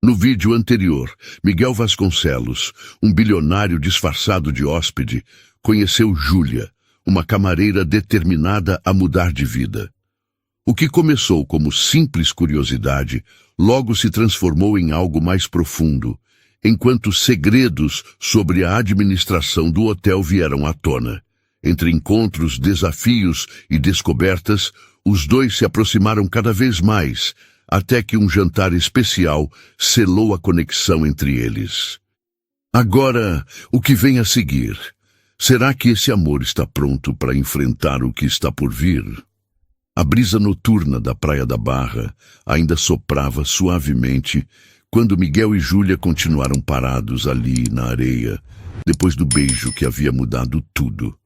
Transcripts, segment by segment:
No vídeo anterior, Miguel Vasconcelos, um bilionário disfarçado de hóspede, conheceu Júlia, uma camareira determinada a mudar de vida. O que começou como simples curiosidade, logo se transformou em algo mais profundo, enquanto segredos sobre a administração do hotel vieram à tona. Entre encontros, desafios e descobertas, os dois se aproximaram cada vez mais, até que um jantar especial selou a conexão entre eles. Agora, o que vem a seguir? Será que esse amor está pronto para enfrentar o que está por vir? A brisa noturna da Praia da Barra ainda soprava suavemente quando Miguel e Júlia continuaram parados ali na areia, depois do beijo que havia mudado tudo.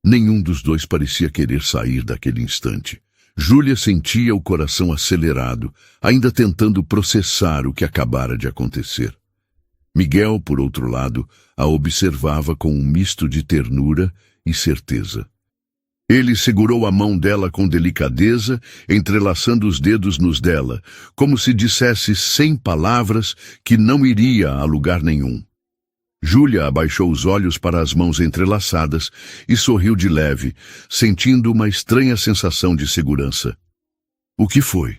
Nenhum dos dois parecia querer sair daquele instante. Júlia sentia o coração acelerado, ainda tentando processar o que acabara de acontecer. Miguel, por outro lado, a observava com um misto de ternura e certeza. Ele segurou a mão dela com delicadeza, entrelaçando os dedos nos dela, como se dissesse sem palavras que não iria a lugar nenhum. Júlia abaixou os olhos para as mãos entrelaçadas e sorriu de leve, sentindo uma estranha sensação de segurança. — O que foi?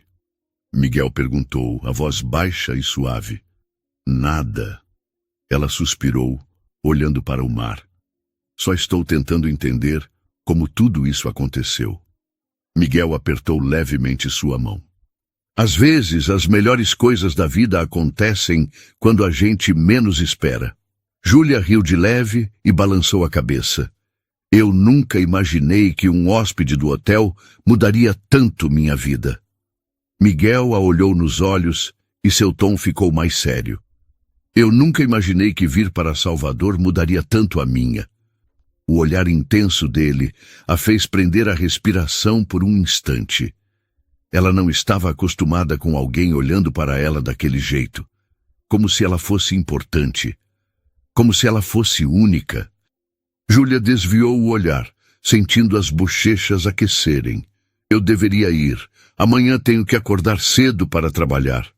Miguel perguntou, a voz baixa e suave. — Nada. Ela suspirou, olhando para o mar. Só estou tentando entender como tudo isso aconteceu. Miguel apertou levemente sua mão. Às vezes, as melhores coisas da vida acontecem quando a gente menos espera. Júlia riu de leve e balançou a cabeça. Eu nunca imaginei que um hóspede do hotel mudaria tanto minha vida. Miguel a olhou nos olhos e seu tom ficou mais sério. Eu nunca imaginei que vir para Salvador mudaria tanto a minha. O olhar intenso dele a fez prender a respiração por um instante. Ela não estava acostumada com alguém olhando para ela daquele jeito, como se ela fosse importante. Como se ela fosse única. Júlia desviou o olhar, sentindo as bochechas aquecerem. Eu deveria ir. Amanhã tenho que acordar cedo para trabalhar.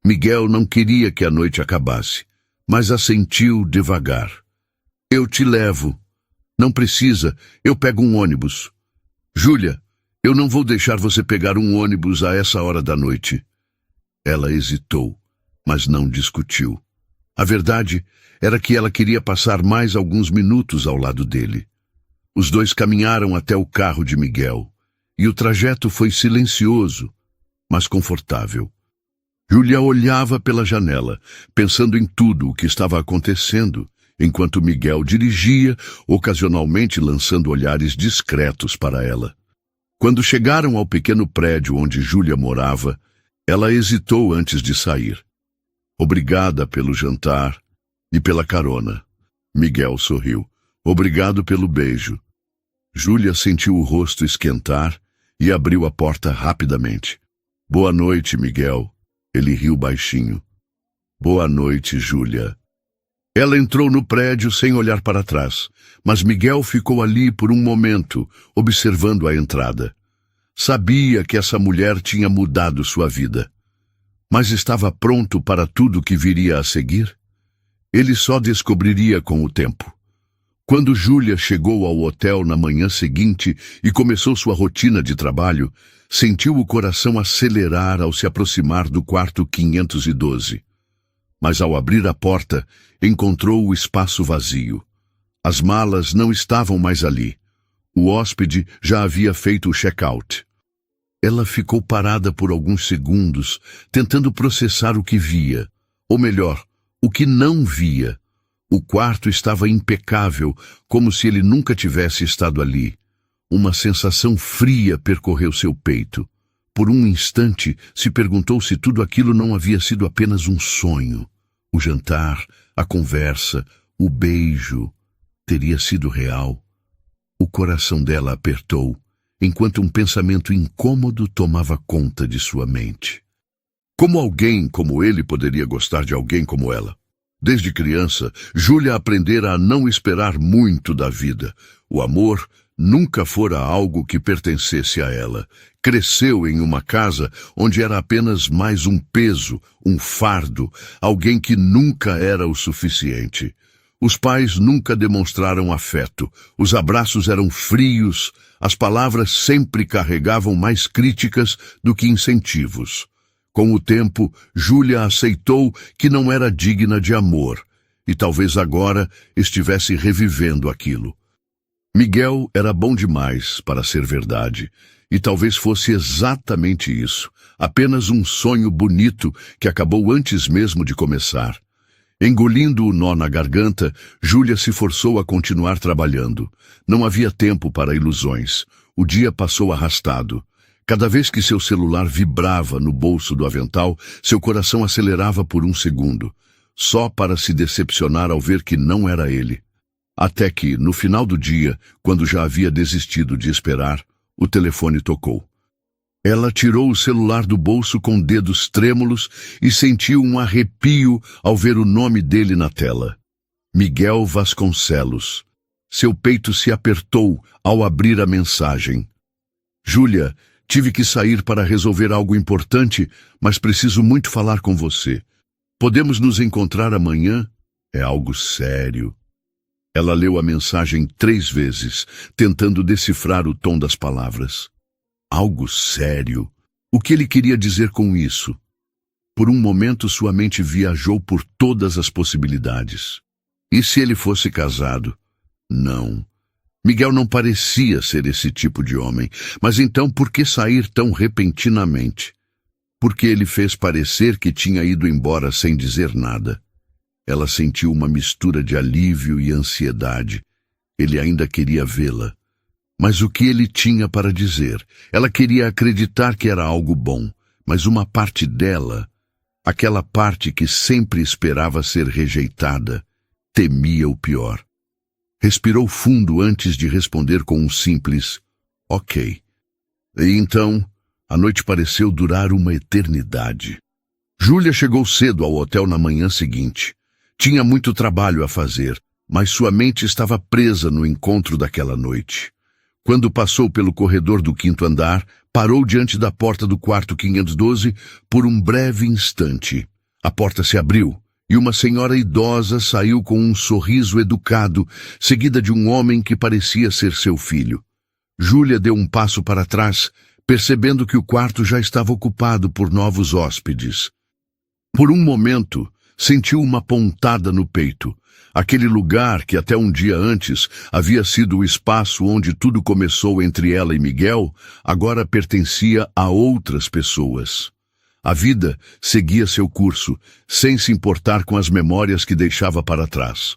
Miguel não queria que a noite acabasse, mas assentiu devagar. Eu te levo. Não precisa, eu pego um ônibus. Júlia, eu não vou deixar você pegar um ônibus a essa hora da noite. Ela hesitou, mas não discutiu. A verdade era que ela queria passar mais alguns minutos ao lado dele. Os dois caminharam até o carro de Miguel, e o trajeto foi silencioso, mas confortável. Júlia olhava pela janela, pensando em tudo o que estava acontecendo, enquanto Miguel dirigia, ocasionalmente lançando olhares discretos para ela. Quando chegaram ao pequeno prédio onde Júlia morava, ela hesitou antes de sair. Obrigada pelo jantar e pela carona. Miguel sorriu. Obrigado pelo beijo. Júlia sentiu o rosto esquentar e abriu a porta rapidamente. Boa noite, Miguel. Ele riu baixinho. Boa noite, Júlia. Ela entrou no prédio sem olhar para trás, mas Miguel ficou ali por um momento, observando a entrada. Sabia que essa mulher tinha mudado sua vida. Mas estava pronto para tudo que viria a seguir? Ele só descobriria com o tempo. Quando Júlia chegou ao hotel na manhã seguinte e começou sua rotina de trabalho, sentiu o coração acelerar ao se aproximar do quarto 512. Mas ao abrir a porta, encontrou o espaço vazio. As malas não estavam mais ali. O hóspede já havia feito o check-out. Ela ficou parada por alguns segundos, tentando processar o que via. Ou melhor, o que não via. O quarto estava impecável, como se ele nunca tivesse estado ali. Uma sensação fria percorreu seu peito. Por um instante, se perguntou se tudo aquilo não havia sido apenas um sonho. O jantar, a conversa, o beijo, teria sido real. O coração dela apertou, enquanto um pensamento incômodo tomava conta de sua mente. Como alguém como ele poderia gostar de alguém como ela? Desde criança, Júlia aprendera a não esperar muito da vida. O amor Nunca fora algo que pertencesse a ela. Cresceu em uma casa onde era apenas mais um peso, um fardo, alguém que nunca era o suficiente. Os pais nunca demonstraram afeto, os abraços eram frios, as palavras sempre carregavam mais críticas do que incentivos. Com o tempo, Júlia aceitou que não era digna de amor, e talvez agora estivesse revivendo aquilo. Miguel era bom demais para ser verdade, e talvez fosse exatamente isso, apenas um sonho bonito que acabou antes mesmo de começar. Engolindo o nó na garganta, Júlia se forçou a continuar trabalhando. Não havia tempo para ilusões. O dia passou arrastado. Cada vez que seu celular vibrava no bolso do avental, seu coração acelerava por um segundo, só para se decepcionar ao ver que não era ele. Até que, no final do dia, quando já havia desistido de esperar, o telefone tocou. Ela tirou o celular do bolso com dedos trêmulos e sentiu um arrepio ao ver o nome dele na tela. Miguel Vasconcelos. Seu peito se apertou ao abrir a mensagem. Júlia, tive que sair para resolver algo importante, mas preciso muito falar com você. Podemos nos encontrar amanhã? É algo sério. Ela leu a mensagem 3 vezes, tentando decifrar o tom das palavras. Algo sério. O que ele queria dizer com isso? Por um momento sua mente viajou por todas as possibilidades. E se ele fosse casado? Não. Miguel não parecia ser esse tipo de homem. Mas então por que sair tão repentinamente? Porque ele fez parecer que tinha ido embora sem dizer nada. Ela sentiu uma mistura de alívio e ansiedade. Ele ainda queria vê-la. Mas o que ele tinha para dizer? Ela queria acreditar que era algo bom, mas uma parte dela, aquela parte que sempre esperava ser rejeitada, temia o pior. Respirou fundo antes de responder com um simples ok. E então, a noite pareceu durar uma eternidade. Júlia chegou cedo ao hotel na manhã seguinte. Tinha muito trabalho a fazer, mas sua mente estava presa no encontro daquela noite. Quando passou pelo corredor do 5º andar, parou diante da porta do quarto 512 por um breve instante. A porta se abriu e uma senhora idosa saiu com um sorriso educado, seguida de um homem que parecia ser seu filho. Júlia deu um passo para trás, percebendo que o quarto já estava ocupado por novos hóspedes. Por um momento, sentiu uma pontada no peito. Aquele lugar que até um dia antes havia sido o espaço onde tudo começou entre ela e Miguel, agora pertencia a outras pessoas. A vida seguia seu curso, sem se importar com as memórias que deixava para trás.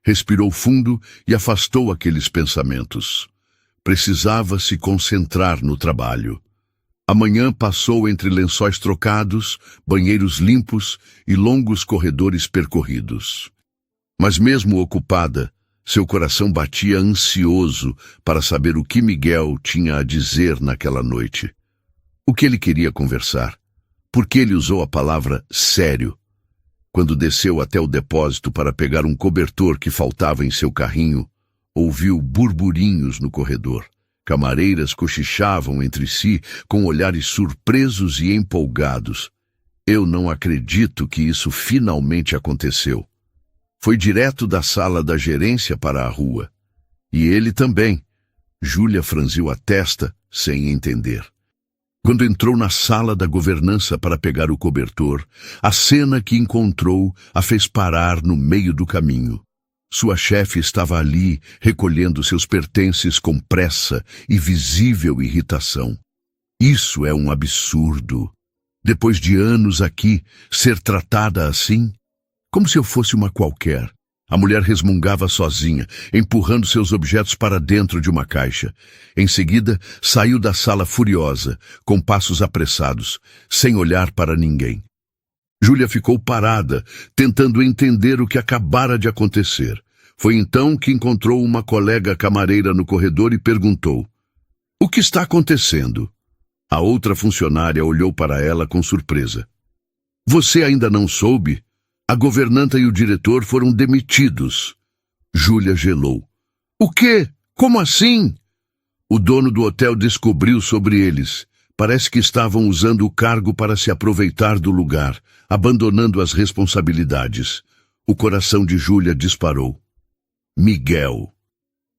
Respirou fundo e afastou aqueles pensamentos. Precisava se concentrar no trabalho. A manhã passou entre lençóis trocados, banheiros limpos e longos corredores percorridos. Mas mesmo ocupada, seu coração batia ansioso para saber o que Miguel tinha a dizer naquela noite. O que ele queria conversar? Por que ele usou a palavra sério? Quando desceu até o depósito para pegar um cobertor que faltava em seu carrinho, ouviu burburinhos no corredor. Camareiras cochichavam entre si com olhares surpresos e empolgados. Eu não acredito que isso finalmente aconteceu. Foi direto da sala da gerência para a rua. E ele também. Júlia franziu a testa, sem entender. Quando entrou na sala da governança para pegar o cobertor, a cena que encontrou a fez parar no meio do caminho. Sua chefe estava ali, recolhendo seus pertences com pressa e visível irritação. Isso é um absurdo. Depois de anos aqui, ser tratada assim? Como se eu fosse uma qualquer. A mulher resmungava sozinha, empurrando seus objetos para dentro de uma caixa. Em seguida, saiu da sala furiosa, com passos apressados, sem olhar para ninguém. Júlia ficou parada, tentando entender o que acabara de acontecer. Foi então que encontrou uma colega camareira no corredor e perguntou: "O que está acontecendo?" A outra funcionária olhou para ela com surpresa. "Você ainda não soube? A governanta e o diretor foram demitidos." Júlia gelou. "O quê? Como assim?" O dono do hotel descobriu sobre eles. Parece que estavam usando o cargo para se aproveitar do lugar, abandonando as responsabilidades. O coração de Júlia disparou. Miguel.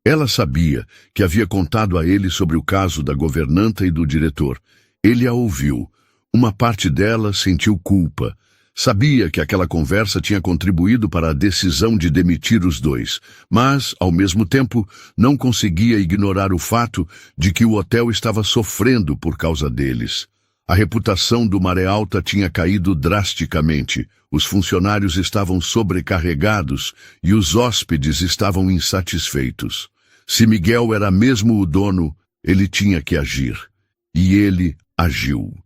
Ela sabia que havia contado a ele sobre o caso da governanta e do diretor. Ele a ouviu. Uma parte dela sentiu culpa. Sabia que aquela conversa tinha contribuído para a decisão de demitir os dois, mas, ao mesmo tempo, não conseguia ignorar o fato de que o hotel estava sofrendo por causa deles. A reputação do Maré Alta tinha caído drasticamente, os funcionários estavam sobrecarregados e os hóspedes estavam insatisfeitos. Se Miguel era mesmo o dono, ele tinha que agir. E ele agiu.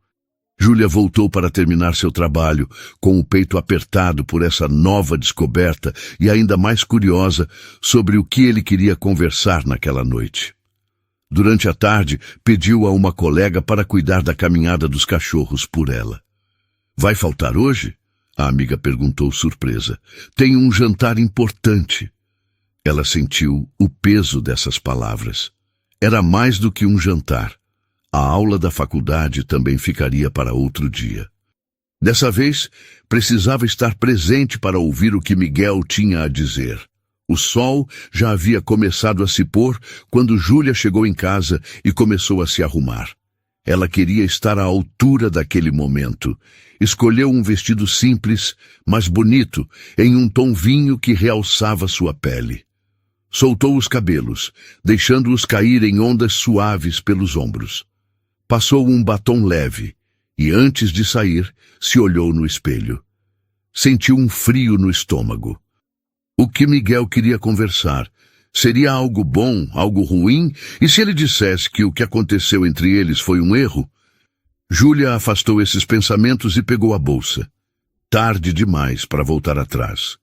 Júlia voltou para terminar seu trabalho, com o peito apertado por essa nova descoberta e ainda mais curiosa sobre o que ele queria conversar naquela noite. Durante a tarde, pediu a uma colega para cuidar da caminhada dos cachorros por ela. "Vai faltar hoje?" a amiga perguntou surpresa. "Tenho um jantar importante." Ela sentiu o peso dessas palavras. Era mais do que um jantar. A aula da faculdade também ficaria para outro dia. Dessa vez, precisava estar presente para ouvir o que Miguel tinha a dizer. O sol já havia começado a se pôr quando Júlia chegou em casa e começou a se arrumar. Ela queria estar à altura daquele momento. Escolheu um vestido simples, mas bonito, em um tom vinho que realçava sua pele. Soltou os cabelos, deixando-os cair em ondas suaves pelos ombros. Passou um batom leve e, antes de sair, se olhou no espelho. Sentiu um frio no estômago. O que Miguel queria conversar? Seria algo bom, algo ruim? E se ele dissesse que o que aconteceu entre eles foi um erro? Júlia afastou esses pensamentos e pegou a bolsa. Tarde demais para voltar atrás.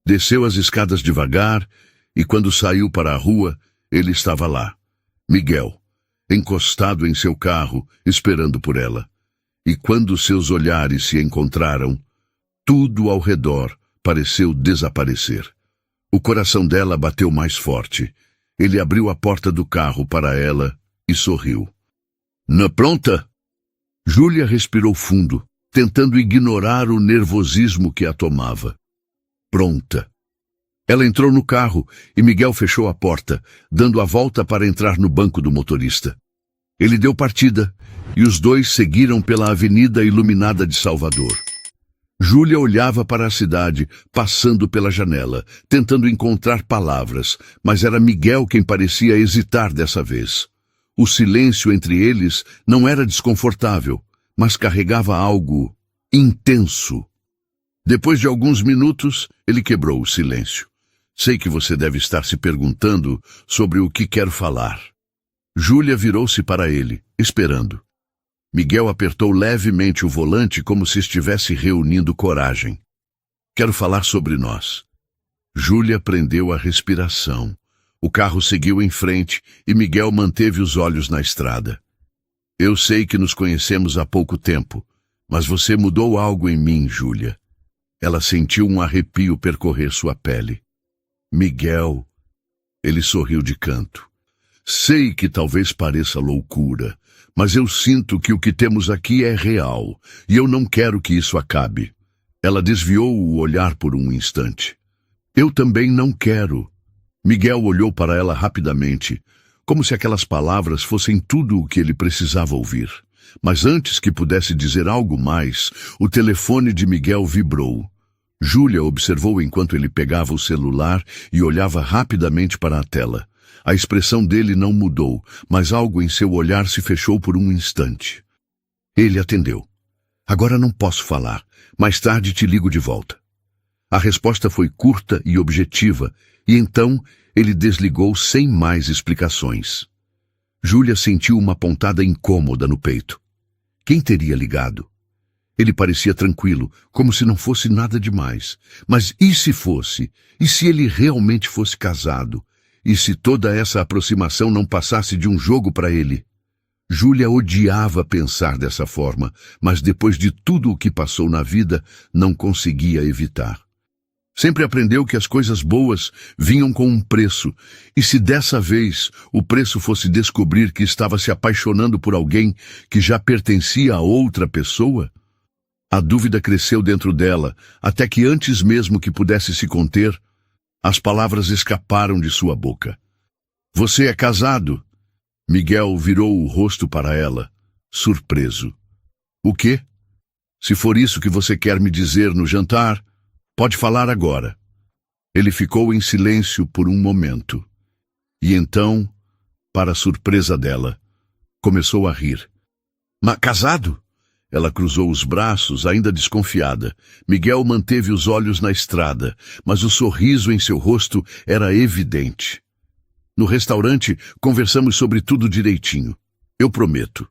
Desceu as escadas devagar e, quando saiu para a rua, ele estava lá. Miguel, encostado em seu carro, esperando por ela. E quando seus olhares se encontraram, tudo ao redor pareceu desaparecer. O coração dela bateu mais forte. Ele abriu a porta do carro para ela e sorriu. "Na pronta?" Júlia respirou fundo, tentando ignorar o nervosismo que a tomava. Pronta. Ela entrou no carro e Miguel fechou a porta, dando a volta para entrar no banco do motorista. Ele deu partida e os dois seguiram pela avenida iluminada de Salvador. Júlia olhava para a cidade, passando pela janela, tentando encontrar palavras, mas era Miguel quem parecia hesitar dessa vez. O silêncio entre eles não era desconfortável, mas carregava algo intenso. Depois de alguns minutos, ele quebrou o silêncio. "Sei que você deve estar se perguntando sobre o que quero falar." Júlia virou-se para ele, esperando. Miguel apertou levemente o volante como se estivesse reunindo coragem. "Quero falar sobre nós." Júlia prendeu a respiração. O carro seguiu em frente e Miguel manteve os olhos na estrada. "Eu sei que nos conhecemos há pouco tempo, mas você mudou algo em mim, Júlia." Ela sentiu um arrepio percorrer sua pele. "Miguel." Ele sorriu de canto. "Sei que talvez pareça loucura, mas eu sinto que o que temos aqui é real, e eu não quero que isso acabe." Ela desviou o olhar por um instante. "Eu também não quero." Miguel olhou para ela rapidamente, como se aquelas palavras fossem tudo o que ele precisava ouvir. Mas antes que pudesse dizer algo mais, o telefone de Miguel vibrou. Júlia observou enquanto ele pegava o celular e olhava rapidamente para a tela. A expressão dele não mudou, mas algo em seu olhar se fechou por um instante. Ele atendeu. "Agora não posso falar. Mais tarde te ligo de volta." A resposta foi curta e objetiva, e então ele desligou sem mais explicações. Júlia sentiu uma pontada incômoda no peito. Quem teria ligado? Ele parecia tranquilo, como se não fosse nada demais. Mas e se fosse? E se ele realmente fosse casado? E se toda essa aproximação não passasse de um jogo para ele? Júlia odiava pensar dessa forma, mas depois de tudo o que passou na vida, não conseguia evitar. Sempre aprendeu que as coisas boas vinham com um preço, e se dessa vez o preço fosse descobrir que estava se apaixonando por alguém que já pertencia a outra pessoa? A dúvida cresceu dentro dela, até que antes mesmo que pudesse se conter, as palavras escaparam de sua boca. Você é casado? Miguel virou o rosto para ela, surpreso. O quê? Se for isso que você quer me dizer no jantar, pode falar agora. Ele ficou em silêncio por um momento. E então, para a surpresa dela, começou a rir. Mas casado? Ela cruzou os braços, ainda desconfiada. Miguel manteve os olhos na estrada, mas o sorriso em seu rosto era evidente. No restaurante, conversamos sobre tudo direitinho. Eu prometo.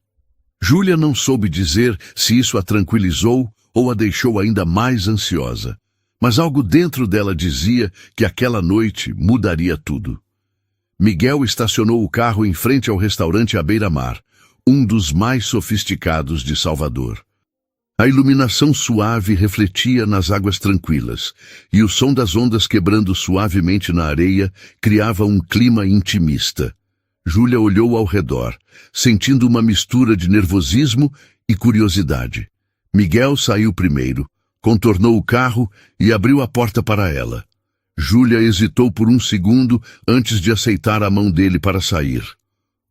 Júlia não soube dizer se isso a tranquilizou ou a deixou ainda mais ansiosa. Mas algo dentro dela dizia que aquela noite mudaria tudo. Miguel estacionou o carro em frente ao restaurante à beira-mar, um dos mais sofisticados de Salvador. A iluminação suave refletia nas águas tranquilas, e o som das ondas quebrando suavemente na areia criava um clima intimista. Júlia olhou ao redor, sentindo uma mistura de nervosismo e curiosidade. Miguel saiu primeiro, contornou o carro e abriu a porta para ela. Júlia hesitou por um segundo antes de aceitar a mão dele para sair.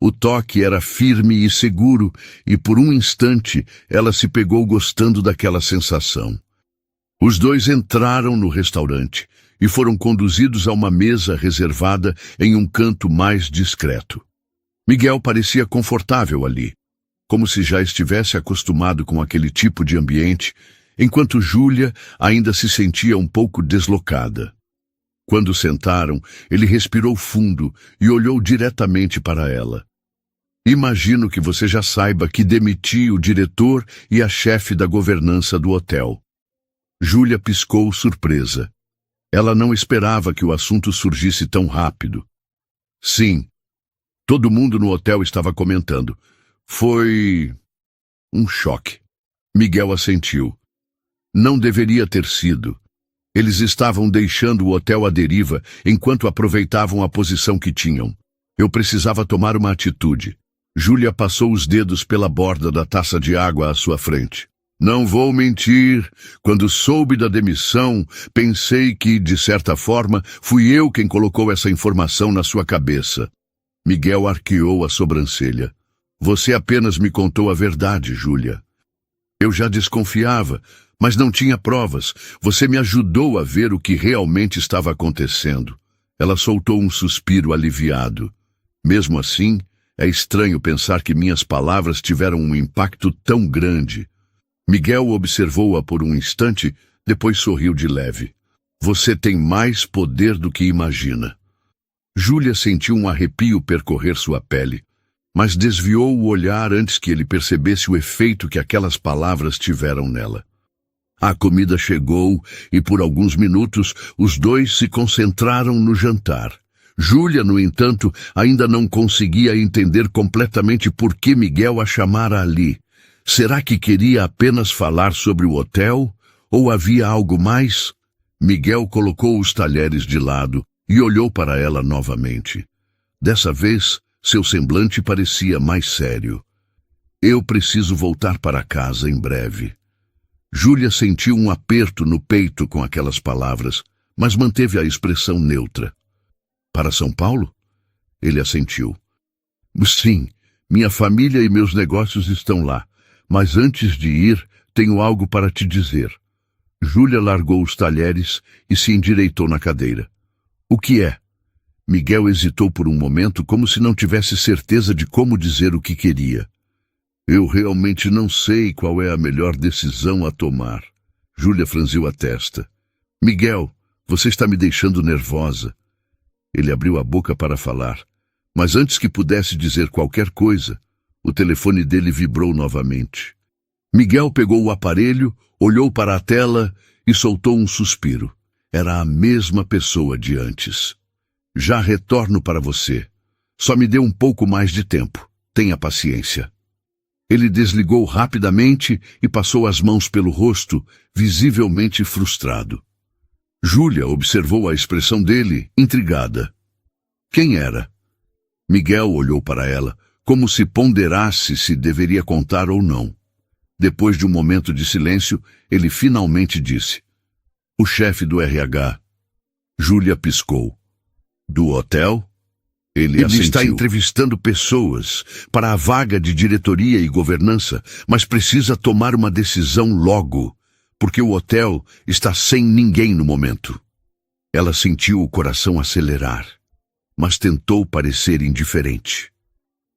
O toque era firme e seguro, e por um instante ela se pegou gostando daquela sensação. Os dois entraram no restaurante e foram conduzidos a uma mesa reservada em um canto mais discreto. Miguel parecia confortável ali, como se já estivesse acostumado com aquele tipo de ambiente, enquanto Júlia ainda se sentia um pouco deslocada. Quando sentaram, ele respirou fundo e olhou diretamente para ela. Imagino que você já saiba que demiti o diretor e a chefe da governança do hotel. Júlia piscou surpresa. Ela não esperava que o assunto surgisse tão rápido. Sim, todo mundo no hotel estava comentando. Foi um choque. Miguel assentiu. Não deveria ter sido. Eles estavam deixando o hotel à deriva enquanto aproveitavam a posição que tinham. Eu precisava tomar uma atitude. Júlia passou os dedos pela borda da taça de água à sua frente. Não vou mentir, quando soube da demissão, pensei que, de certa forma, fui eu quem colocou essa informação na sua cabeça. Miguel arqueou a sobrancelha. Você apenas me contou a verdade, Júlia. Eu já desconfiava, mas não tinha provas. Você me ajudou a ver o que realmente estava acontecendo. Ela soltou um suspiro aliviado. Mesmo assim, é estranho pensar que minhas palavras tiveram um impacto tão grande. Miguel observou-a por um instante, depois sorriu de leve. Você tem mais poder do que imagina. Júlia sentiu um arrepio percorrer sua pele, mas desviou o olhar antes que ele percebesse o efeito que aquelas palavras tiveram nela. A comida chegou e por alguns minutos os dois se concentraram no jantar. Júlia, no entanto, ainda não conseguia entender completamente por que Miguel a chamara ali. Será que queria apenas falar sobre o hotel? Ou havia algo mais? Miguel colocou os talheres de lado e olhou para ela novamente. Dessa vez, seu semblante parecia mais sério. Eu preciso voltar para casa em breve. Júlia sentiu um aperto no peito com aquelas palavras, mas manteve a expressão neutra. Para São Paulo? Ele assentiu. Sim, minha família e meus negócios estão lá, mas antes de ir, tenho algo para te dizer. Júlia largou os talheres e se endireitou na cadeira. O que é? Miguel hesitou por um momento, como se não tivesse certeza de como dizer o que queria. Eu realmente não sei qual é a melhor decisão a tomar. Júlia franziu a testa. Miguel, você está me deixando nervosa. Ele abriu a boca para falar, mas antes que pudesse dizer qualquer coisa, o telefone dele vibrou novamente. Miguel pegou o aparelho, olhou para a tela e soltou um suspiro. Era a mesma pessoa de antes. Já retorno para você. Só me dê um pouco mais de tempo. Tenha paciência. Ele desligou rapidamente e passou as mãos pelo rosto, visivelmente frustrado. Júlia observou a expressão dele, intrigada. Quem era? Miguel olhou para ela, como se ponderasse se deveria contar ou não. Depois de um momento de silêncio, ele finalmente disse: o chefe do RH. Júlia piscou. Do hotel? Ele está entrevistando pessoas para a vaga de diretoria e governança, mas precisa tomar uma decisão logo, porque o hotel está sem ninguém no momento. Ela sentiu o coração acelerar, mas tentou parecer indiferente.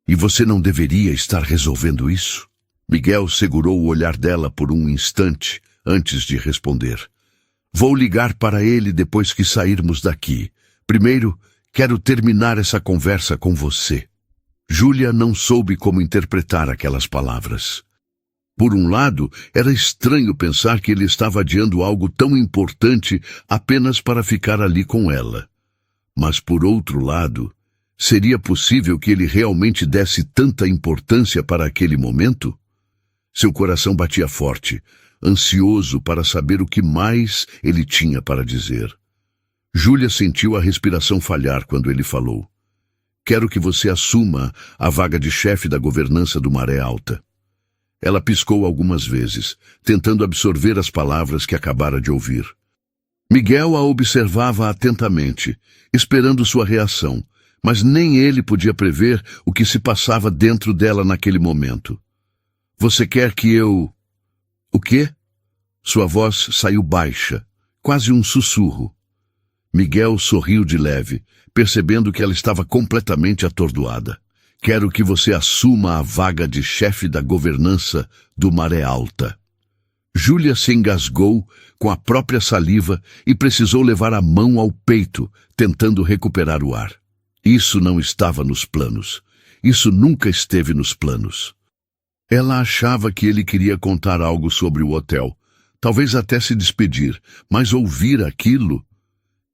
E você não deveria estar resolvendo isso? Miguel segurou o olhar dela por um instante antes de responder. Vou ligar para ele depois que sairmos daqui. Primeiro, quero terminar essa conversa com você. Júlia não soube como interpretar aquelas palavras. Por um lado, era estranho pensar que ele estava adiando algo tão importante apenas para ficar ali com ela. Mas por outro lado, seria possível que ele realmente desse tanta importância para aquele momento? Seu coração batia forte, ansioso para saber o que mais ele tinha para dizer. Júlia sentiu a respiração falhar quando ele falou. Quero que você assuma a vaga de chefe da governança do Maré Alta. Ela piscou algumas vezes, tentando absorver as palavras que acabara de ouvir. Miguel a observava atentamente, esperando sua reação, mas nem ele podia prever o que se passava dentro dela naquele momento. Você quer que eu... O quê? Sua voz saiu baixa, quase um sussurro. Miguel sorriu de leve, percebendo que ela estava completamente atordoada. Quero que você assuma a vaga de chefe da governança do Maré Alta. Júlia se engasgou com a própria saliva e precisou levar a mão ao peito, tentando recuperar o ar. Isso não estava nos planos. Isso nunca esteve nos planos. Ela achava que ele queria contar algo sobre o hotel, talvez até se despedir, mas ouvir aquilo...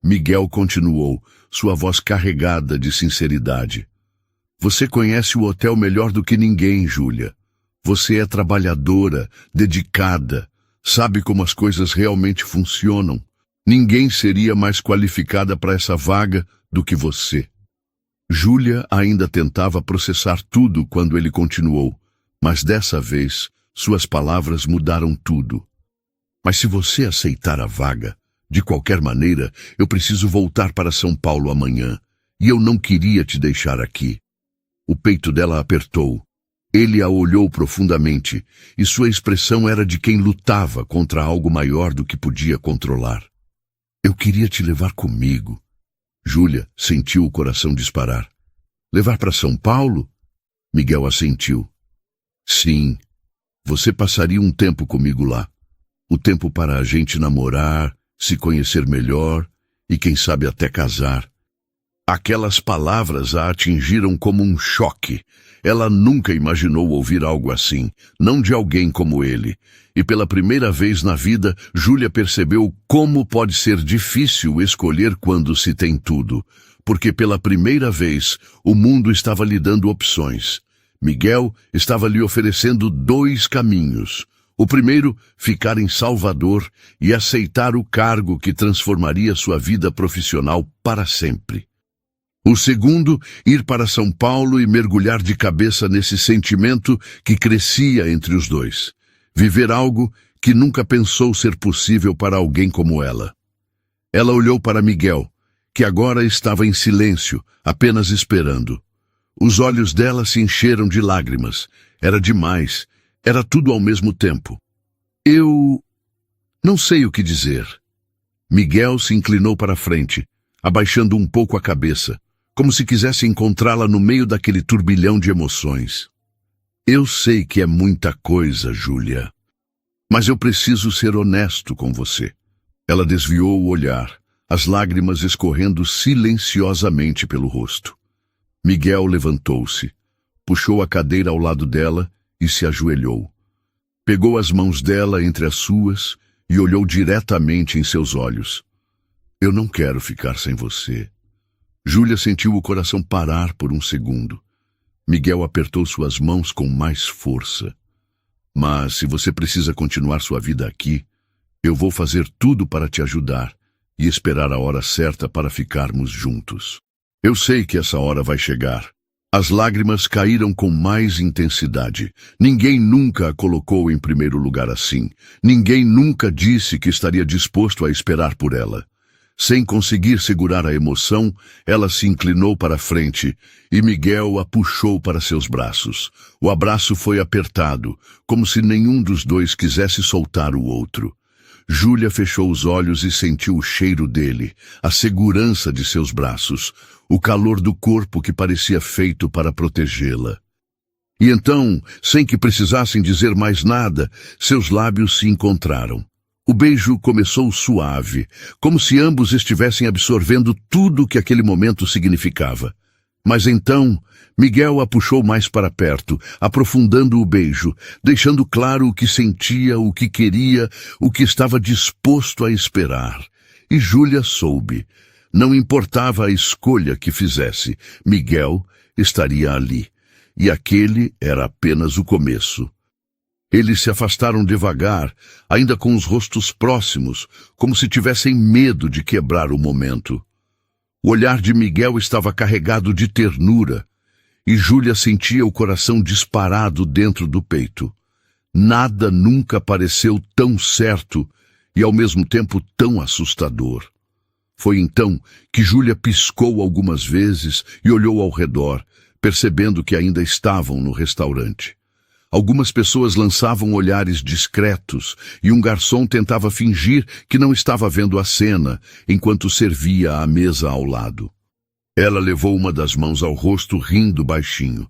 Miguel continuou, sua voz carregada de sinceridade. Você conhece o hotel melhor do que ninguém, Júlia. Você é trabalhadora, dedicada, sabe como as coisas realmente funcionam. Ninguém seria mais qualificada para essa vaga do que você. Júlia ainda tentava processar tudo quando ele continuou, mas dessa vez suas palavras mudaram tudo. Mas se você aceitar a vaga, de qualquer maneira, eu preciso voltar para São Paulo amanhã, e eu não queria te deixar aqui. O peito dela apertou. Ele a olhou profundamente, e sua expressão era de quem lutava contra algo maior do que podia controlar. Eu queria te levar comigo. Júlia sentiu o coração disparar. Levar para São Paulo? Miguel assentiu. Sim, você passaria um tempo comigo lá. O tempo para a gente namorar, se conhecer melhor e quem sabe até casar. Aquelas palavras a atingiram como um choque. Ela nunca imaginou ouvir algo assim, não de alguém como ele. E pela primeira vez na vida, Júlia percebeu como pode ser difícil escolher quando se tem tudo. Porque pela primeira vez, o mundo estava lhe dando opções. Miguel estava lhe oferecendo 2 caminhos. O primeiro, ficar em Salvador e aceitar o cargo que transformaria sua vida profissional para sempre. O segundo, ir para São Paulo e mergulhar de cabeça nesse sentimento que crescia entre os dois. Viver algo que nunca pensou ser possível para alguém como ela. Ela olhou para Miguel, que agora estava em silêncio, apenas esperando. Os olhos dela se encheram de lágrimas. Era demais. Era tudo ao mesmo tempo. Eu não sei o que dizer. Miguel se inclinou para a frente, abaixando um pouco a cabeça, como se quisesse encontrá-la no meio daquele turbilhão de emoções. Eu sei que é muita coisa, Júlia, mas eu preciso ser honesto com você. Ela desviou o olhar, as lágrimas escorrendo silenciosamente pelo rosto. Miguel levantou-se, puxou a cadeira ao lado dela e se ajoelhou. Pegou as mãos dela entre as suas e olhou diretamente em seus olhos. Eu não quero ficar sem você. Júlia sentiu o coração parar por um segundo. Miguel apertou suas mãos com mais força. Mas se você precisa continuar sua vida aqui, eu vou fazer tudo para te ajudar, e esperar a hora certa para ficarmos juntos. Eu sei que essa hora vai chegar. As lágrimas caíram com mais intensidade. Ninguém nunca a colocou em primeiro lugar assim. Ninguém nunca disse que estaria disposto a esperar por ela. Sem conseguir segurar a emoção, ela se inclinou para a frente e Miguel a puxou para seus braços. O abraço foi apertado, como se nenhum dos dois quisesse soltar o outro. Júlia fechou os olhos e sentiu o cheiro dele, a segurança de seus braços, o calor do corpo que parecia feito para protegê-la. E então, sem que precisassem dizer mais nada, seus lábios se encontraram. O beijo começou suave, como se ambos estivessem absorvendo tudo o que aquele momento significava. Mas então, Miguel a puxou mais para perto, aprofundando o beijo, deixando claro o que sentia, o que queria, o que estava disposto a esperar. E Júlia soube. Não importava a escolha que fizesse, Miguel estaria ali. E aquele era apenas o começo. Eles se afastaram devagar, ainda com os rostos próximos, como se tivessem medo de quebrar o momento. O olhar de Miguel estava carregado de ternura, e Júlia sentia o coração disparado dentro do peito. Nada nunca pareceu tão certo e ao mesmo tempo tão assustador. Foi então que Júlia piscou algumas vezes e olhou ao redor, percebendo que ainda estavam no restaurante. Algumas pessoas lançavam olhares discretos e um garçom tentava fingir que não estava vendo a cena, enquanto servia à mesa ao lado. Ela levou uma das mãos ao rosto, rindo baixinho.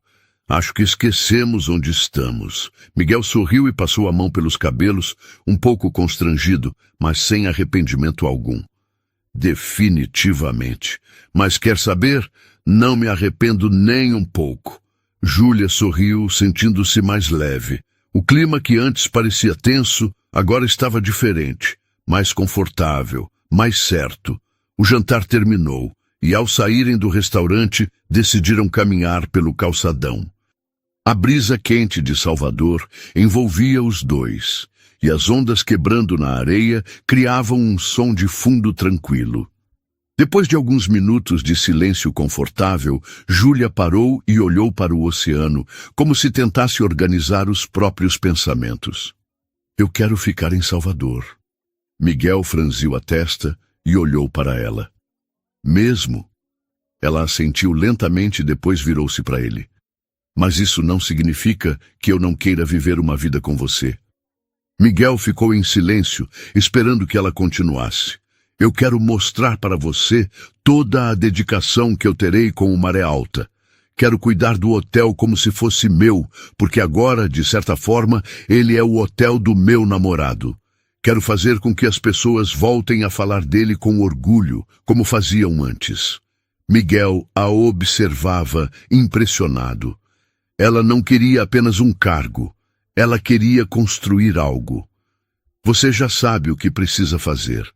Acho que esquecemos onde estamos. Miguel sorriu e passou a mão pelos cabelos, um pouco constrangido, mas sem arrependimento algum. Definitivamente. Mas quer saber? Não me arrependo nem um pouco. Júlia sorriu, sentindo-se mais leve. O clima que antes parecia tenso, agora estava diferente, mais confortável, mais certo. O jantar terminou, e ao saírem do restaurante, decidiram caminhar pelo calçadão. A brisa quente de Salvador envolvia os dois, e as ondas quebrando na areia criavam um som de fundo tranquilo. Depois de alguns minutos de silêncio confortável, Júlia parou e olhou para o oceano, como se tentasse organizar os próprios pensamentos. Eu quero ficar em Salvador. Miguel franziu a testa e olhou para ela. Mesmo? Ela assentiu lentamente e depois virou-se para ele. Mas isso não significa que eu não queira viver uma vida com você. Miguel ficou em silêncio, esperando que ela continuasse. Eu quero mostrar para você toda a dedicação que eu terei com o Maré Alta. Quero cuidar do hotel como se fosse meu, porque agora, de certa forma, ele é o hotel do meu namorado. Quero fazer com que as pessoas voltem a falar dele com orgulho, como faziam antes. Miguel a observava, impressionado. Ela não queria apenas um cargo. Ela queria construir algo. Você já sabe o que precisa fazer.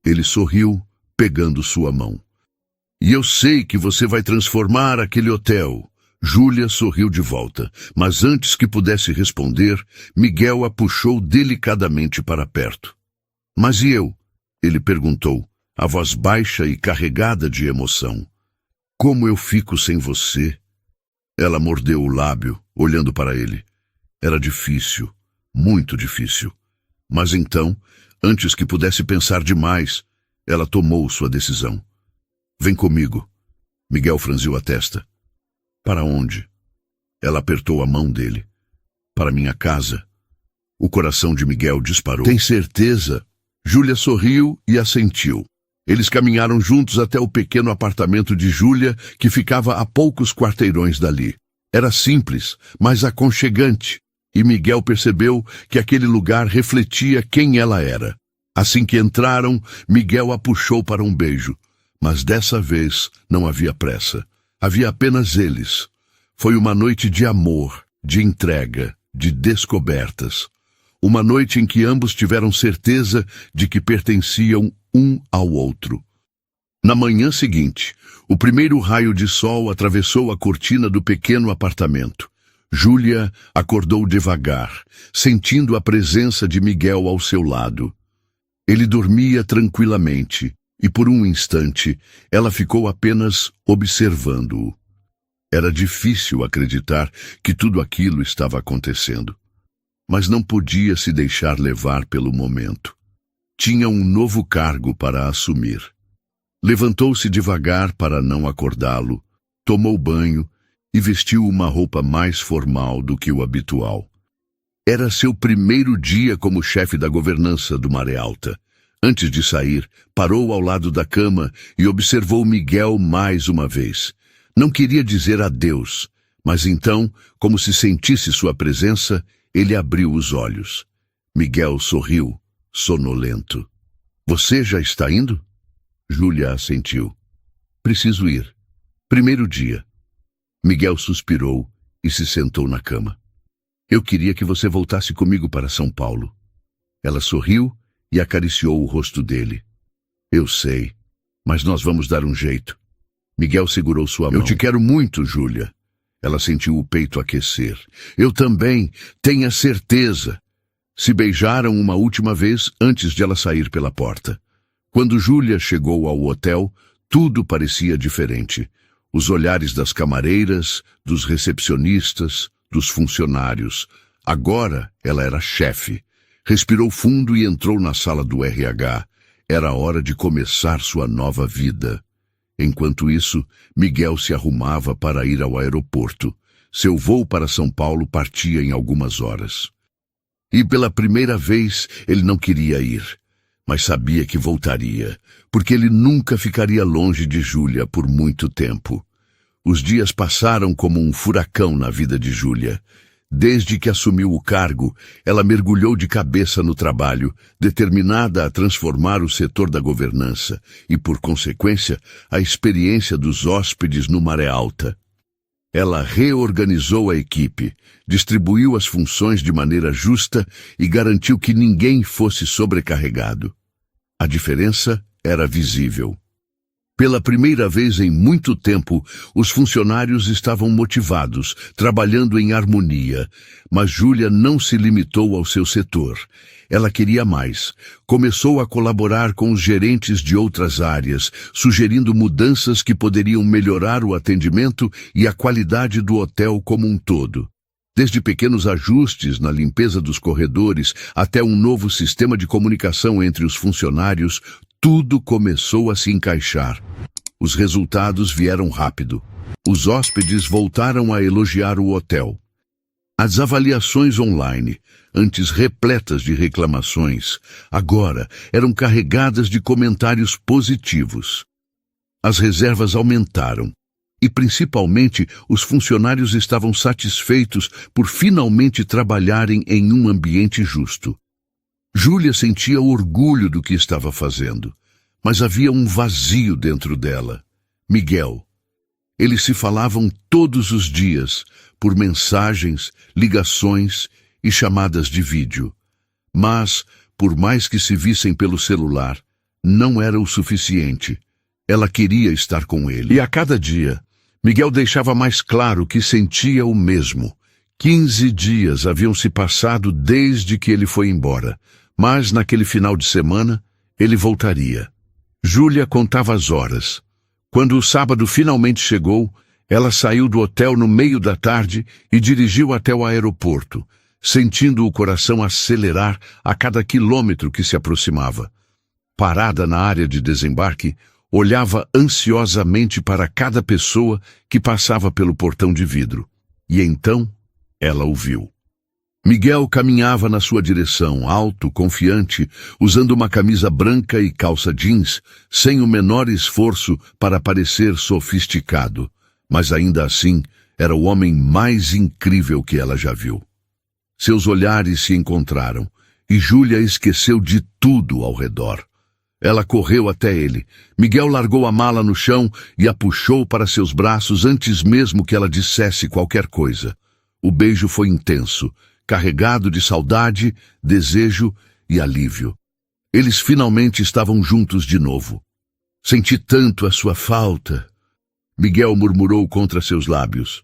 Ele sorriu, pegando sua mão. E eu sei que você vai transformar aquele hotel. Júlia sorriu de volta, mas antes que pudesse responder, Miguel a puxou delicadamente para perto. Mas e eu? Ele perguntou, a voz baixa e carregada de emoção. Como eu fico sem você? Ela mordeu o lábio, olhando para ele. Era difícil, muito difícil. Mas então, antes que pudesse pensar demais, ela tomou sua decisão. Vem comigo. Miguel franziu a testa. Para onde? Ela apertou a mão dele. Para minha casa. O coração de Miguel disparou. Tem certeza? Júlia sorriu e assentiu. Eles caminharam juntos até o pequeno apartamento de Júlia, que ficava a poucos quarteirões dali. Era simples, mas aconchegante. E Miguel percebeu que aquele lugar refletia quem ela era. Assim que entraram, Miguel a puxou para um beijo. Mas dessa vez não havia pressa. Havia apenas eles. Foi uma noite de amor, de entrega, de descobertas. Uma noite em que ambos tiveram certeza de que pertenciam um ao outro. Na manhã seguinte, o primeiro raio de sol atravessou a cortina do pequeno apartamento. Júlia acordou devagar, sentindo a presença de Miguel ao seu lado. Ele dormia tranquilamente, e por um instante ela ficou apenas observando-o. Era difícil acreditar que tudo aquilo estava acontecendo, mas não podia se deixar levar pelo momento. Tinha um novo cargo para assumir. Levantou-se devagar para não acordá-lo, tomou banho e vestiu uma roupa mais formal do que o habitual. Era seu primeiro dia como chefe da governança do Maré Alta. Antes de sair, parou ao lado da cama e observou Miguel mais uma vez. Não queria dizer adeus, mas então, como se sentisse sua presença, ele abriu os olhos. Miguel sorriu, sonolento. Você já está indo? Júlia assentiu. Preciso ir. Primeiro dia. Miguel suspirou e se sentou na cama. Eu queria que você voltasse comigo para São Paulo. Ela sorriu e acariciou o rosto dele. Eu sei, mas nós vamos dar um jeito. Miguel segurou sua mão. Eu te quero muito, Júlia. Ela sentiu o peito aquecer. Eu também, tenha certeza. Se beijaram uma última vez antes de ela sair pela porta. Quando Júlia chegou ao hotel, tudo parecia diferente. Os olhares das camareiras, dos recepcionistas, dos funcionários. Agora ela era chefe. Respirou fundo e entrou na sala do RH. Era hora de começar sua nova vida. Enquanto isso, Miguel se arrumava para ir ao aeroporto. Seu voo para São Paulo partia em algumas horas. E pela primeira vez ele não queria ir, mas sabia que voltaria, porque ele nunca ficaria longe de Júlia por muito tempo. Os dias passaram como um furacão na vida de Júlia. Desde que assumiu o cargo, ela mergulhou de cabeça no trabalho, determinada a transformar o setor da governança e, por consequência, a experiência dos hóspedes no Maré Alta. Ela reorganizou a equipe, distribuiu as funções de maneira justa e garantiu que ninguém fosse sobrecarregado. A diferença era visível. Pela primeira vez em muito tempo, os funcionários estavam motivados, trabalhando em harmonia, mas Júlia não se limitou ao seu setor. Ela queria mais. Começou a colaborar com os gerentes de outras áreas, sugerindo mudanças que poderiam melhorar o atendimento e a qualidade do hotel como um todo. Desde pequenos ajustes na limpeza dos corredores até um novo sistema de comunicação entre os funcionários, tudo começou a se encaixar. Os resultados vieram rápido. Os hóspedes voltaram a elogiar o hotel. As avaliações online, antes repletas de reclamações, agora eram carregadas de comentários positivos. As reservas aumentaram. E, principalmente, os funcionários estavam satisfeitos por finalmente trabalharem em um ambiente justo. Júlia sentia orgulho do que estava fazendo, mas havia um vazio dentro dela. Miguel. Eles se falavam todos os dias, por mensagens, ligações e chamadas de vídeo. Mas, por mais que se vissem pelo celular, não era o suficiente. Ela queria estar com ele. E a cada dia, Miguel deixava mais claro que sentia o mesmo. 15 dias haviam se passado desde que ele foi embora, mas naquele final de semana ele voltaria. Júlia contava as horas. Quando o sábado finalmente chegou, ela saiu do hotel no meio da tarde e dirigiu até o aeroporto, sentindo o coração acelerar a cada quilômetro que se aproximava. Parada na área de desembarque, olhava ansiosamente para cada pessoa que passava pelo portão de vidro. E então, ela o viu. Miguel caminhava na sua direção, alto, confiante, usando uma camisa branca e calça jeans, sem o menor esforço para parecer sofisticado. Mas ainda assim, era o homem mais incrível que ela já viu. Seus olhares se encontraram, e Júlia esqueceu de tudo ao redor. Ela correu até ele. Miguel largou a mala no chão e a puxou para seus braços antes mesmo que ela dissesse qualquer coisa. O beijo foi intenso, carregado de saudade, desejo e alívio. Eles finalmente estavam juntos de novo. Senti tanto a sua falta. Miguel murmurou contra seus lábios.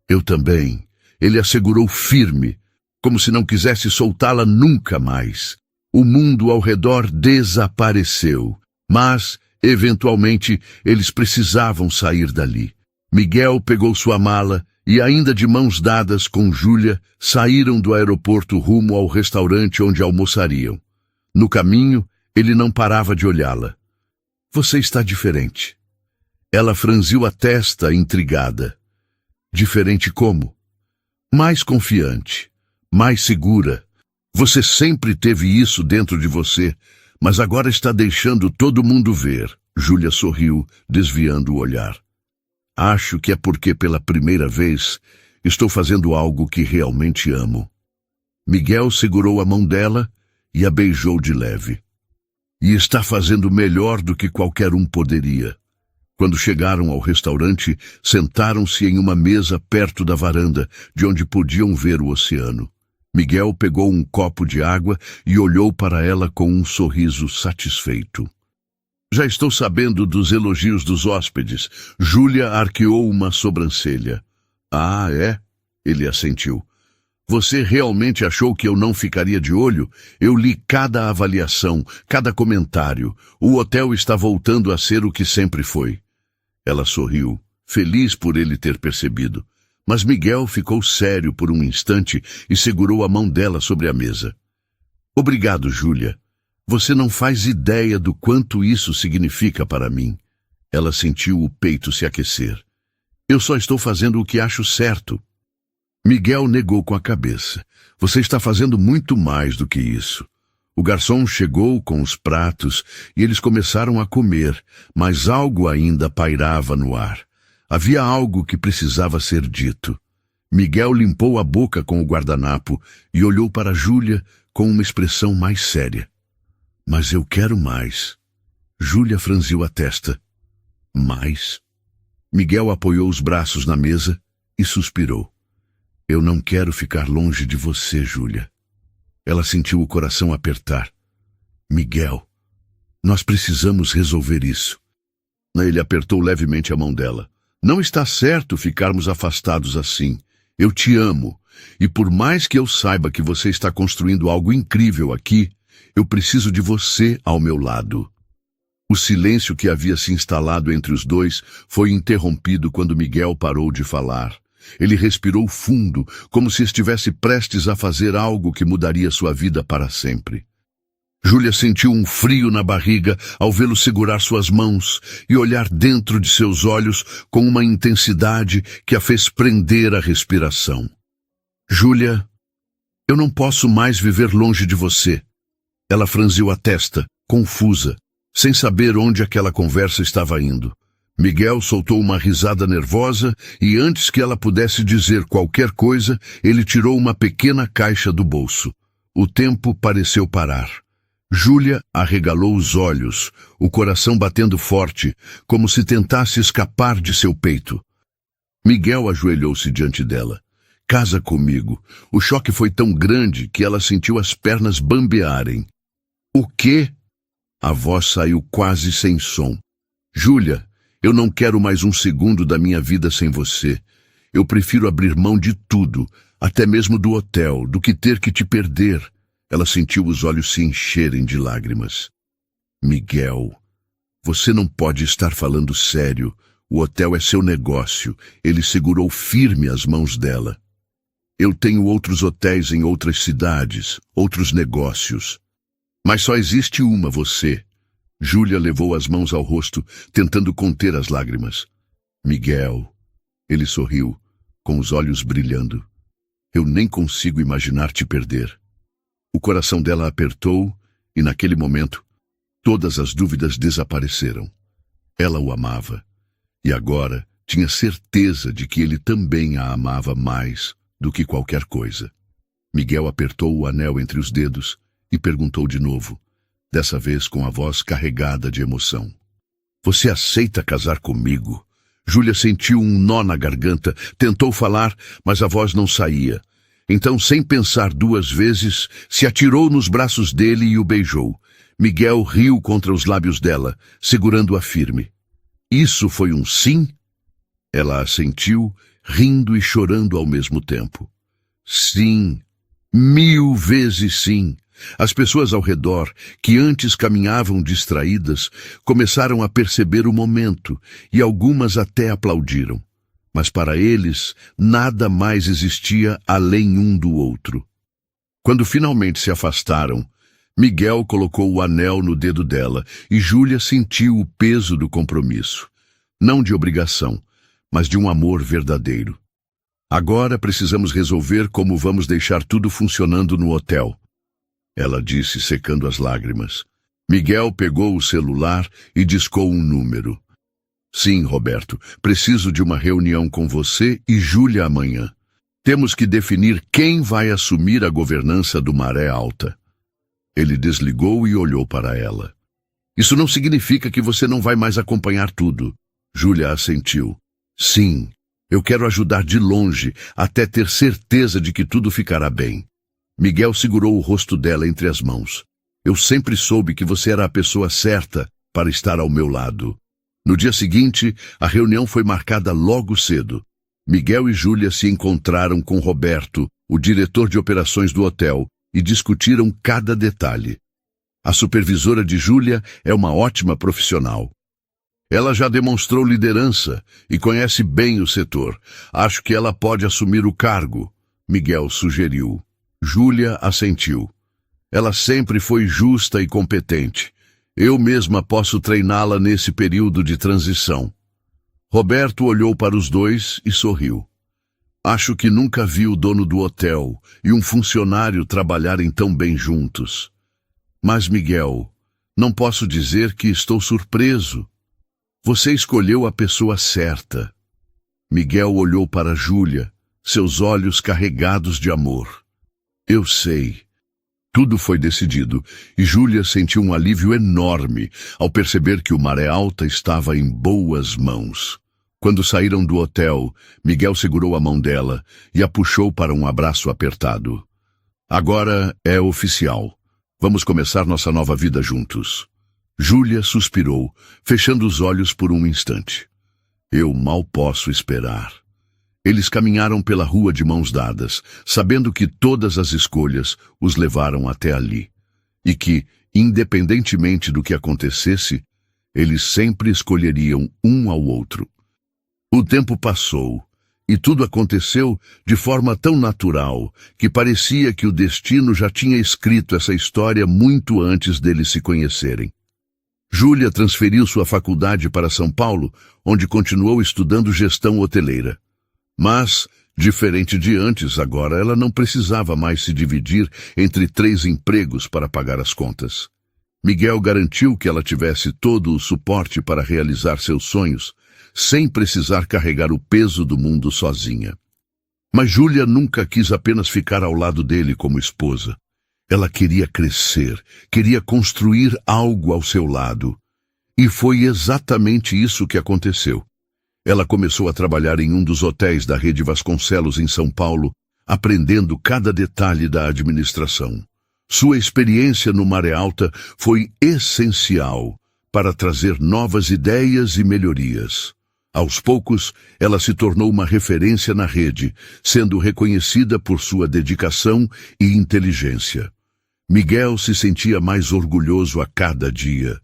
Eu também. Ele assegurou firme, como se não quisesse soltá-la nunca mais. O mundo ao redor desapareceu, mas Eventualmente, eles precisavam sair dali. Miguel pegou sua mala e, ainda de mãos dadas com Júlia, saíram do aeroporto rumo ao restaurante onde almoçariam. No caminho, ele não parava de olhá-la. Você está diferente. Ela franziu a testa, intrigada. Diferente como? Mais confiante, mais segura. Você sempre teve isso dentro de você, mas agora está deixando todo mundo ver. Júlia sorriu, desviando o olhar. Acho que é porque pela primeira vez estou fazendo algo que realmente amo. Miguel segurou a mão dela e a beijou de leve. E está fazendo melhor do que qualquer um poderia. Quando chegaram ao restaurante, sentaram-se em uma mesa perto da varanda, de onde podiam ver o oceano. Miguel pegou um copo de água e olhou para ela com um sorriso satisfeito. Já estou sabendo dos elogios dos hóspedes. Júlia arqueou uma sobrancelha. Ah, é? Ele assentiu. Você realmente achou que eu não ficaria de olho? Eu li cada avaliação, cada comentário. O hotel está voltando a ser o que sempre foi. Ela sorriu, feliz por ele ter percebido. Mas Miguel ficou sério por um instante e segurou a mão dela sobre a mesa. Obrigado, Júlia. Você não faz ideia do quanto isso significa para mim. Ela sentiu o peito se aquecer. Eu só estou fazendo o que acho certo. Miguel negou com a cabeça. Você está fazendo muito mais do que isso. O garçom chegou com os pratos e eles começaram a comer, mas algo ainda pairava no ar. Havia algo que precisava ser dito. Miguel limpou a boca com o guardanapo e olhou para Júlia com uma expressão mais séria. Mas eu quero mais. Júlia franziu a testa. Mais? Miguel apoiou os braços na mesa e suspirou. Eu não quero ficar longe de você, Júlia. Ela sentiu o coração apertar. Miguel, nós precisamos resolver isso. Ele apertou levemente a mão dela. Não está certo ficarmos afastados assim. Eu te amo. E por mais que eu saiba que você está construindo algo incrível aqui, eu preciso de você ao meu lado. O silêncio que havia se instalado entre os dois foi interrompido quando Miguel parou de falar. Ele respirou fundo, como se estivesse prestes a fazer algo que mudaria sua vida para sempre. Júlia sentiu um frio na barriga ao vê-lo segurar suas mãos e olhar dentro de seus olhos com uma intensidade que a fez prender a respiração. Júlia, eu não posso mais viver longe de você. Ela franziu a testa, confusa, sem saber onde aquela conversa estava indo. Miguel soltou uma risada nervosa e antes que ela pudesse dizer qualquer coisa, ele tirou uma pequena caixa do bolso. O tempo pareceu parar. Júlia arregalou os olhos, o coração batendo forte, como se tentasse escapar de seu peito. Miguel ajoelhou-se diante dela. Casa comigo. O choque foi tão grande que ela sentiu as pernas bambearem. O quê? A voz saiu quase sem som. Júlia, eu não quero mais um segundo da minha vida sem você. Eu prefiro abrir mão de tudo, até mesmo do hotel, do que ter que te perder. Ela sentiu os olhos se encherem de lágrimas. Miguel, você não pode estar falando sério. O hotel é seu negócio. Ele segurou firme as mãos dela. Eu tenho outros hotéis em outras cidades, outros negócios. Mas só existe uma, você. Júlia levou as mãos ao rosto, tentando conter as lágrimas. Miguel. Ele sorriu, com os olhos brilhando. Eu nem consigo imaginar te perder. O coração dela apertou e, naquele momento, todas as dúvidas desapareceram. Ela o amava. E agora tinha certeza de que ele também a amava mais do que qualquer coisa. Miguel apertou o anel entre os dedos e perguntou de novo, dessa vez com a voz carregada de emoção. Você aceita casar comigo? Júlia sentiu um nó na garganta, tentou falar, mas a voz não saía. Então, sem pensar duas vezes, se atirou nos braços dele e o beijou. Miguel riu contra os lábios dela, segurando-a firme. Isso foi um sim? Ela assentiu, rindo e chorando ao mesmo tempo. Sim, 1000 vezes sim. As pessoas ao redor, que antes caminhavam distraídas, começaram a perceber o momento, e algumas até aplaudiram. Mas para eles, nada mais existia além um do outro. Quando finalmente se afastaram, Miguel colocou o anel no dedo dela e Júlia sentiu o peso do compromisso. Não de obrigação, mas de um amor verdadeiro. Agora precisamos resolver como vamos deixar tudo funcionando no hotel, ela disse, secando as lágrimas. Miguel pegou o celular e discou um número. Sim, Roberto, preciso de uma reunião com você e Júlia amanhã. Temos que definir quem vai assumir a governança do Maré Alta. Ele desligou e olhou para ela. Isso não significa que você não vai mais acompanhar tudo. Júlia assentiu. Sim, eu quero ajudar de longe, até ter certeza de que tudo ficará bem. Miguel segurou o rosto dela entre as mãos. Eu sempre soube que você era a pessoa certa para estar ao meu lado. No dia seguinte, a reunião foi marcada logo cedo. Miguel e Júlia se encontraram com Roberto, o diretor de operações do hotel, e discutiram cada detalhe. A supervisora de Júlia é uma ótima profissional. Ela já demonstrou liderança e conhece bem o setor. Acho que ela pode assumir o cargo, Miguel sugeriu. Júlia assentiu. Ela sempre foi justa e competente. Eu mesma posso treiná-la nesse período de transição. Roberto olhou para os dois e sorriu. Acho que nunca vi o dono do hotel e um funcionário trabalharem tão bem juntos. Mas, Miguel, não posso dizer que estou surpreso. Você escolheu a pessoa certa. Miguel olhou para Júlia, seus olhos carregados de amor. Eu sei. Tudo foi decidido, e Júlia sentiu um alívio enorme ao perceber que o Maré Alta estava em boas mãos. Quando saíram do hotel, Miguel segurou a mão dela e a puxou para um abraço apertado. Agora é oficial. Vamos começar nossa nova vida juntos. Júlia suspirou, fechando os olhos por um instante. Eu mal posso esperar. Eles caminharam pela rua de mãos dadas, sabendo que todas as escolhas os levaram até ali. E que, independentemente do que acontecesse, eles sempre escolheriam um ao outro. O tempo passou, e tudo aconteceu de forma tão natural que parecia que o destino já tinha escrito essa história muito antes deles se conhecerem. Júlia transferiu sua faculdade para São Paulo, onde continuou estudando gestão hoteleira. Mas, diferente de antes, agora ela não precisava mais se dividir entre 3 empregos para pagar as contas. Miguel garantiu que ela tivesse todo o suporte para realizar seus sonhos, sem precisar carregar o peso do mundo sozinha. Mas Júlia nunca quis apenas ficar ao lado dele como esposa. Ela queria crescer, queria construir algo ao seu lado. E foi exatamente isso que aconteceu. Ela começou a trabalhar em um dos hotéis da rede Vasconcelos em São Paulo, aprendendo cada detalhe da administração. Sua experiência no Maré Alta foi essencial para trazer novas ideias e melhorias. Aos poucos, ela se tornou uma referência na rede, sendo reconhecida por sua dedicação e inteligência. Miguel se sentia mais orgulhoso a cada dia.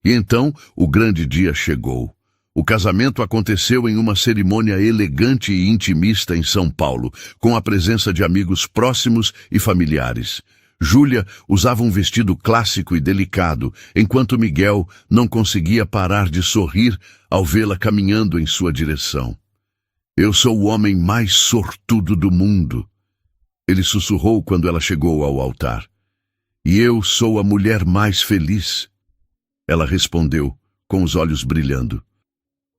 E então, o grande dia chegou. O casamento aconteceu em uma cerimônia elegante e intimista em São Paulo, com a presença de amigos próximos e familiares. Júlia usava um vestido clássico e delicado, enquanto Miguel não conseguia parar de sorrir ao vê-la caminhando em sua direção. Eu sou o homem mais sortudo do mundo, ele sussurrou quando ela chegou ao altar. E eu sou a mulher mais feliz. Ela respondeu, com os olhos brilhando.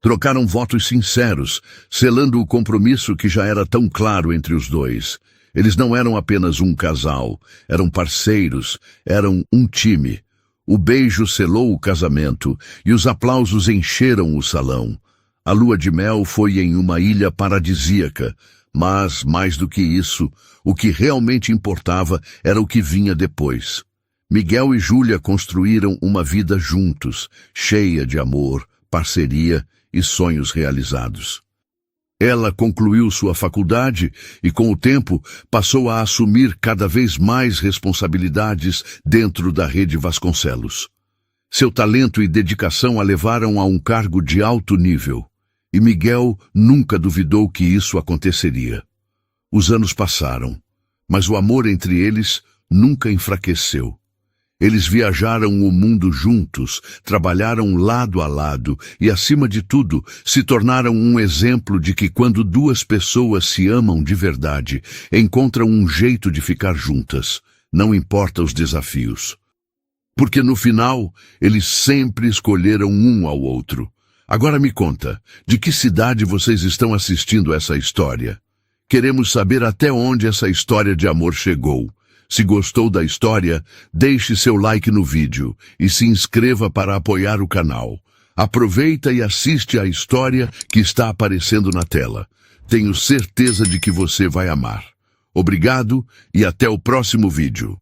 Trocaram votos sinceros, selando o compromisso que já era tão claro entre os dois. Eles não eram apenas um casal, eram parceiros, eram um time. O beijo selou o casamento e os aplausos encheram o salão. A lua de mel foi em uma ilha paradisíaca, mas, mais do que isso, o que realmente importava era o que vinha depois. Miguel e Júlia construíram uma vida juntos, cheia de amor, parceria e sonhos realizados. Ela concluiu sua faculdade e, com o tempo, passou a assumir cada vez mais responsabilidades dentro da rede Vasconcelos. Seu talento e dedicação a levaram a um cargo de alto nível, e Miguel nunca duvidou que isso aconteceria. Os anos passaram, mas o amor entre eles nunca enfraqueceu. Eles viajaram o mundo juntos, trabalharam lado a lado e, acima de tudo, se tornaram um exemplo de que quando duas pessoas se amam de verdade, encontram um jeito de ficar juntas, não importa os desafios. Porque no final, eles sempre escolheram um ao outro. Agora me conta, de que cidade vocês estão assistindo essa história? Queremos saber até onde essa história de amor chegou. Se gostou da história, deixe seu like no vídeo e se inscreva para apoiar o canal. Aproveita e assiste a história que está aparecendo na tela. Tenho certeza de que você vai amar. Obrigado e até o próximo vídeo.